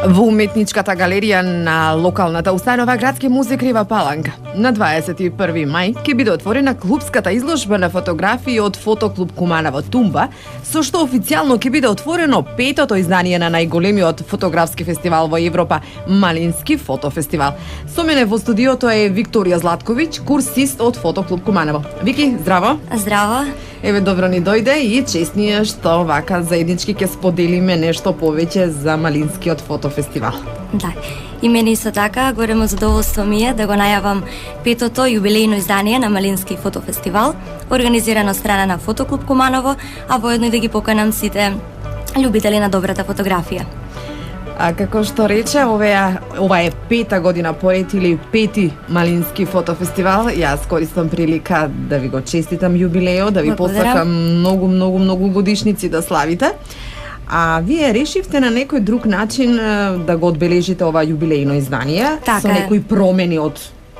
Во уметничката галерија на локалната установа Градски музеј Крива Паланка на 21 мај ќе биде отворена клубската изложба на фотографии од фотоклуб Куманово Тумба, со што официјално ќе биде отворено петото издание на најголемиот фотографски фестивал во Европа, Малински фотофестивал. Со мене во студиото е Викторија Златковиќ, курсист од фотоклуб Куманово. Вики, здраво! Здраво! Еве, добро ни дојде и чест ни е што вака заеднички ќе споделиме нешто повеќе за Малинскиот фотофестивал. Да, и мене исто така, големо задоволство ми е да го најавам петото јубилејно издание на Малински фотофестивал, организирано од страна на Фотоклуб Куманово, а воедно и да ги поканам сите љубители на добрата фотографија. А како што рече, ова е пета година поред или пети Малински фотофестивал. Јас користам прилика да ви го честитам јубилејот, да ви посакам многу годишници да славите. А вие решивте на некој друг начин да го одбележите ова јубилејно издание, така со некои промени од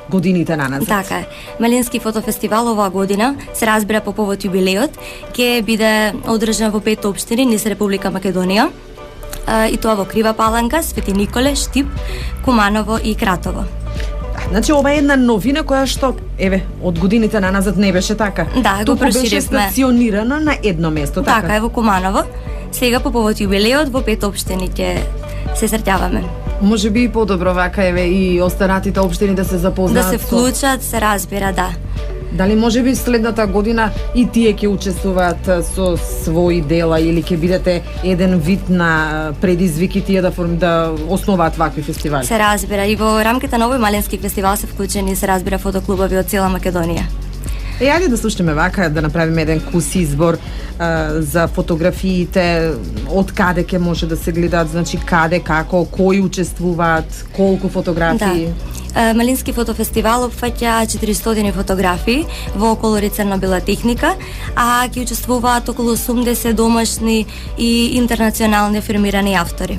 годините наназад. Така е. Малински фотофестивал оваа година се разбира по повод јубилејот, ќе биде одржан во 5 општини низ Република Македонија, и тоа во Крива Паланка, Свети Николе, Штип, Куманово и Кратово. Значи ова е една новина која што од годините наназад не беше така. Да, го проширивме. Беше стационирано на едно место, така? Така е, во Куманово. Сега по повод јубилејот во 5 општини ќе се среќаваме. Може би и подобро вака и останатите општини да се запознаат. Да се вклучат, се разбира, да. Дали може би следната година и тие ќе учествуваат со своји дела или ќе бидете еден вид на предизвики тие да основаат вакви фестивали? Се разбира, и во рамките на овој Малински фестивал се вклучени, се разбира, фотоклубови од цела Македонија. Ајде да слушнеме вака, да направиме еден кус избор за фотографиите, од каде ќе може да се гледаат, значи каде, како, кои учествуваат, колку фотографии? Да. Малински фотофестивал опфаќа 400 фотографии во колори црно-бела техника, а ќе учествуваат околу 80 домашни и интернационални фирмирани автори.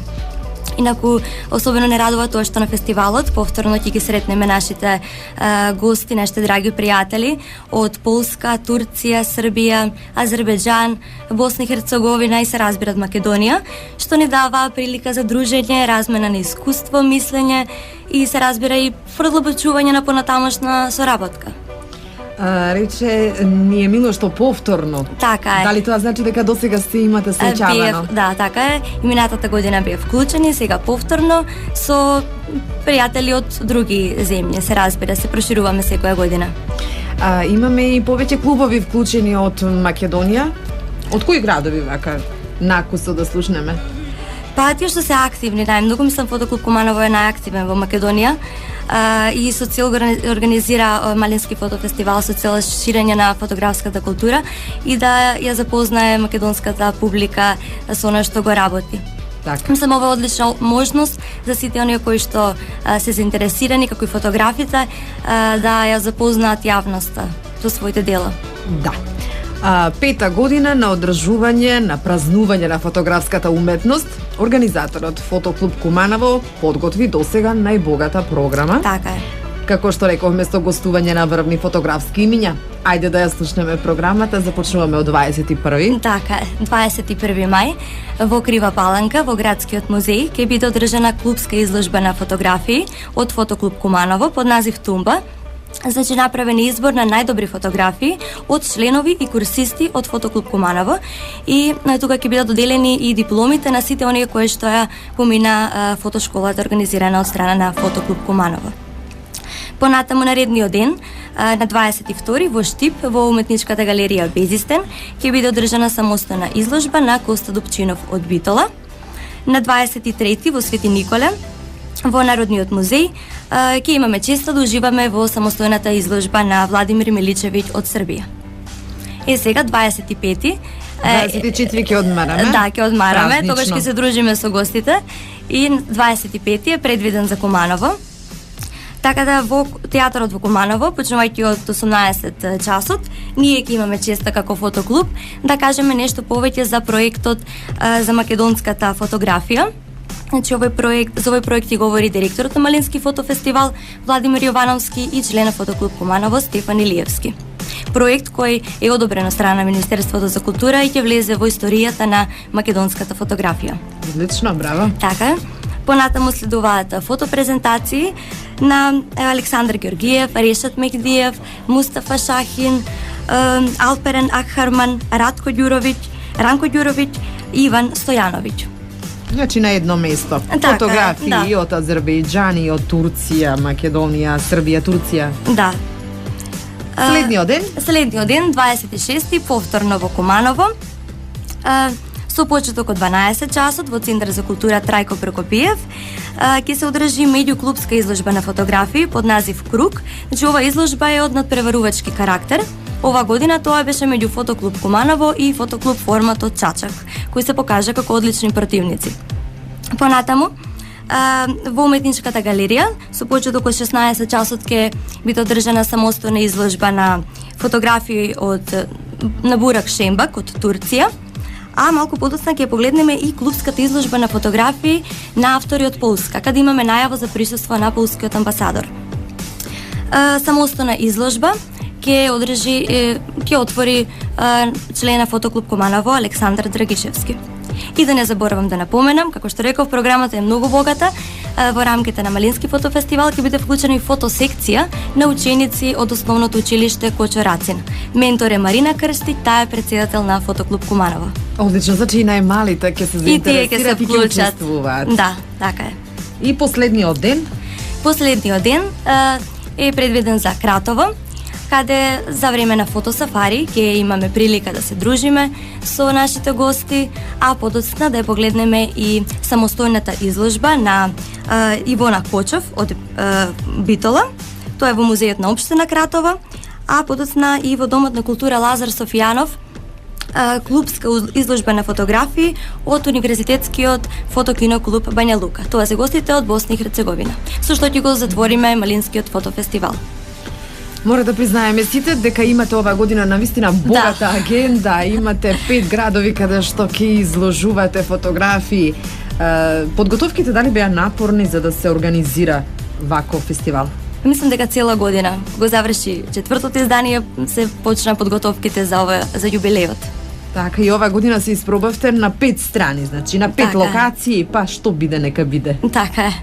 Инаку, особено не радува тоа што на фестивалот повторно ќе ги сретнеме нашите гости, нашите драги пријатели од Полска, Турција, Србија, Азербејџан, Босна и Херцеговина и се разбира од Македонија, што ни дава прилика за дружење, размена на искуство, мислење и се разбира и продлабочување на понатамошна соработка. Рече, ни е мило што повторно. Така е. Дали тоа значи дека досега се имате среќавано? Да, така е. И минатата година бев вклучени, сега повторно со пријатели од други земји. Се разбира, се прошируваме секоја година. Имаме и повеќе клубови вклучени од Македонија. Од кои градови вака накусо да слушнеме? Па тие што се активни, најмногу мислам Фотоклуб Куманово е најактивен во Македонија. И со цел организира Малински фотофестивал со цел ширење на фотографската култура и да ја запознае македонската публика со она што го работи. Така. Мислам, ова е одлична можност за сите оние кои што се заинтересирани, како и фотографите, да ја запознаат јавноста со своите дела. Да. Пета година на одржување, на празнување на фотографската уметност, организаторот Фотоклуб Куманово подготви досега најбогата програма. Така е. Како што рековме, со гостување на врвни фотографски имиња. Ајде да ја слушнеме програмата, започнуваме од 21. Така е, 21 мај во Крива Паланка, во Градскиот музеј, ќе биде одржана клубска изложба на фотографии од Фотоклуб Куманово под назив Тумба. Значи, направен избор на најдобри фотографии од членови и курсисти од Фотоклуб Куманово и тука ќе бидат доделени и дипломите на сите оние кои што ја помина фотошколата организирана од страна на Фотоклуб Куманово. Понатаму наредниот ден, на 22 во Штип, во уметничката галерија Безистен, ќе биде одржана самостојна изложба на Коста Дупчинов од Битола. На 23 во Свети Николе, во Народниот музеј, ќе имаме честа да уживаме во самостојната изложба на Владимир Миличевиќ од Србија. Сега 25-ти 24 ќе одмараме. Да, ќе одмараме, тогаш ќе се дружиме со гостите и 25-ти е предвиден за Куманово. Така да во театарот во Куманово, почнувајќи од 18 часот, ние ќе имаме честа како фотоклуб да кажеме нешто повеќе за проектот за македонската фотографија. Значи, за овој проект ќе говори директорот на Малински фотофестивал Владимир Јовановски и член на Фотоклуб Куманово Стефан Илиевски. Проект кој е одобрен од страна на Министерството за култура и ќе влезе во историјата на македонската фотографија. Одлично, браво. Така е. Понатаму следуваат фотопрезентации на Александар Георгиев, Решат Мехдиев, Мустафа Шахин, Алперен Акхарман, Ранко Ѓуровиќ и Иван Стојановиќ. Значи на едно место. Така, Фотографии да. и од Азербејџан, и од Турција, Македонија, Србија, Турција. Да. Следниот ден? Следниот ден, 26-ти, повторно во Куманово. Со почеток од 12 часот во Центар за култура Трајко Прокопиев ќе се одржи меѓуклубска изложба на фотографии под назив Круг. Значи ова изложба е од надпреварувачки карактер. Ова година тоа беше меѓу фотоклуб Куманово и фотоклуб Форматот Чачак, кои се покажа како одлични противници. Понатаму, во уметничката галерија, со почеток од 16 часот ќе биде одржана самостојна изложба на фотографии на Бурак Шембак од Турција, а малку подоцна ќе погледнеме и клубската изложба на фотографии на автори од Полска, каде имаме најава за присуство на полскиот амбасадор. Самостојна изложба ќе отвори член на фотоклуб Куманово Александар Драгишевски. И да не заборавам да напоменам, како што реков, програмата е многу богата. Во рамките на Малински фотофестивал ќе биде вклучена и фотосекција на ученици од основното училиште Кочо Рацин. Ментор е Марина Крстиќ, таа е претседател на фотоклуб Куманово. Одлично, значи и најмалите ќе се заинтересираат и ќе учествуваат. Да, така е. И последниот ден? Последниот ден е предвиден за Кратово, каде за време на фотосафари ќе имаме прилика да се дружиме со нашите гости, а подоцна да ја погледнеме и самостојната изложба на Ивона Кочов од Битола. Тоа е во музејот на општина Кратова, а подоцна и во Домот на култура Лазар Софијанов клубска изложба на фотографии од Универзитетскиот фотокино клуб Бања Лука. Тоа се гостите од Босна и Херцеговина, со што ќе го затвориме Малинскиот фотофестивал. Мора да признаеме сите дека имате оваа година навистина богата агенда, имате 5 градови каде што ќе изложувате фотографии. Подготовките дали беа напорни за да се организира ваков фестивал? Мислам дека цела година го заврши 4-то издание, се почна подготовките за јубилејот. Така, и оваа година се испробавте на 5 страни, значи на 5 локации, па што биде нека биде. Така е.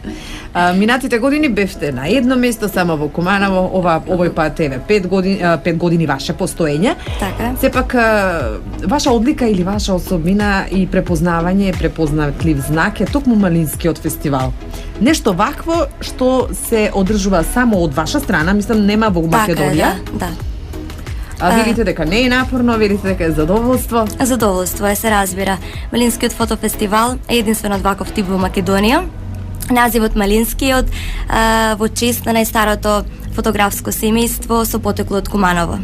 Минатите години бевте на едно место само во Куманово, овој пат еве 5 години ваше постоење. Така. Сепак ваша одлика или ваша особина и препознавање, препознатлив знак е токму Малинскиот фестивал. Нешто вакво што се одржува само од ваша страна, мислам нема во Македонија. Така е, да. Велите дека не е напорно, велите дека е задоволство? Задоволство е, се разбира. Малинскиот фотофестивал е единствено ваков тип во Македонија. Називот Малинскиот во чест на најстарото фотографско семејство со потекло од Куманово.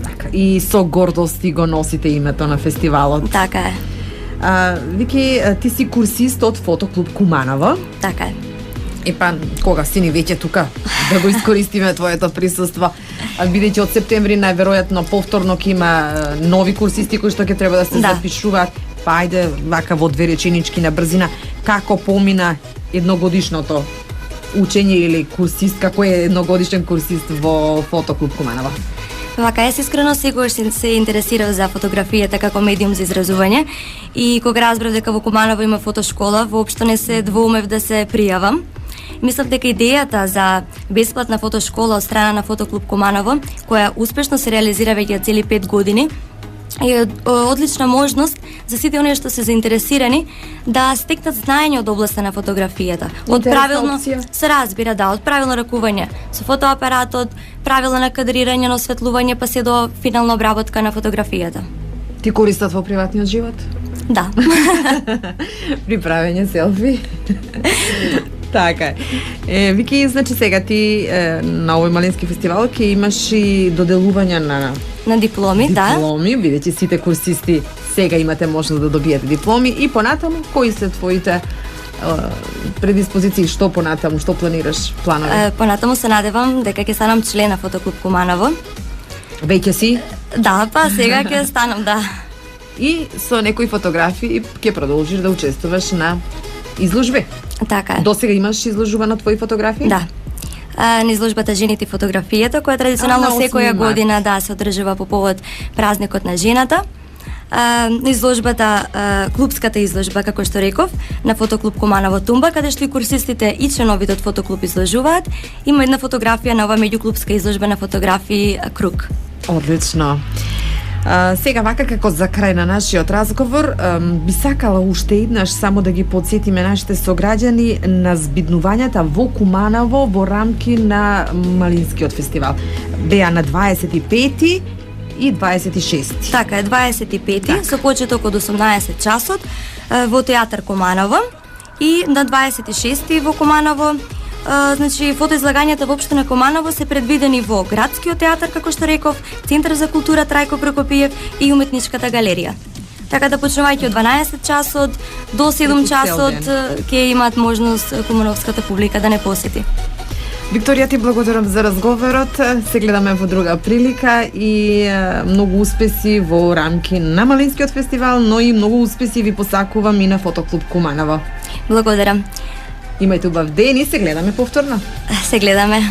Така, и со гордост го носите името на фестивалот. Така е. Вики, ти си курсист од фотоклуб Куманово. Така е. Епа, кога си ни веќе тука да го искористиме твоето присуство, бидејќи од септември најверојатно повторно ќе има нови курсисти кои што ќе треба да се запишуваат. Па ајде вака во 2 реченички на брзина, како помина едногодишното учење или курсист, како е едногодишен курсист во фотоклуб Куманово? Вака, јас искрено секогаш се интересирав за фотографијата како медиум за изразување и кога разбрав дека во Куманово има фотошкола, воопшто не се двоумев да се пријавам. Мислам дека идејата за бесплатна фотошкола од страна на фотоклуб Куманово, која успешно се реализира веќе цели 5 години, е одлична можност за сите оние што се заинтересирани да стекнат знаење од областа на фотографијата. Од правилно се разбира, да, од правилно ракување со фотоапаратот, правилно кадрирање на осветлување, па се до финална обработка на фотографијата. Ти користат во приватниот живот? Да. При правење селфи? Така е. Вики, значи сега ти на овој Малински фестивал ќе имаш и доделување на дипломи, да. Дипломи, бидејќи сите курсисти сега имате можност да добиете дипломи и понатаму кои се твоите предиспозиции, што понатаму, што планираш, планови? Понатаму се надевам дека ќе станам член на фотоклуб Куманово. Веќе си? Да, па сега ќе станам, да. И со некои фотографии ќе продолжиш да учествуваш на изложби? Така е. До сега имаш изложувано твои фотографии? Да. На изложбата Жените и фотографијата, која традиционално секоја година се одржува по повод празникот на жената. изложбата, клупската изложба, како што реков, на фотоклуб Куманово Тумба, каде што и курсистите и членовите од фотоклуб изложуваат. Има една фотографија на ова меѓуклубска изложба на фотографии Круг. Одлично. Сега вака како за крај на нашиот разговор, би сакала уште еднаш само да ги подсетиме нашите сограѓани на збиднувањата во Куманово во рамки на Малинскиот фестивал. Беа на 25 и 26. Така е, 25 со почеток од 18 часот во театар Куманово и на 26 во Куманово. Значи, фотоизлагањата во општина Куманово се предвидени во Градскиот театар, како што реков, Центар за култура Трајко Прокопиев и Уметничката галерија. Така да почнувајќи од 12 часот до 7 часот ќе имаат можност кумановската публика да не посети. Викторија, ти благодарам за разговорот. Се гледаме во друга прилика и многу успеси во рамки на Малинскиот фестивал, но и многу успеси ви посакувам и на фотоклуб Куманово. Благодарам. Имајте убав ден и се гледаме повторно. Се гледаме.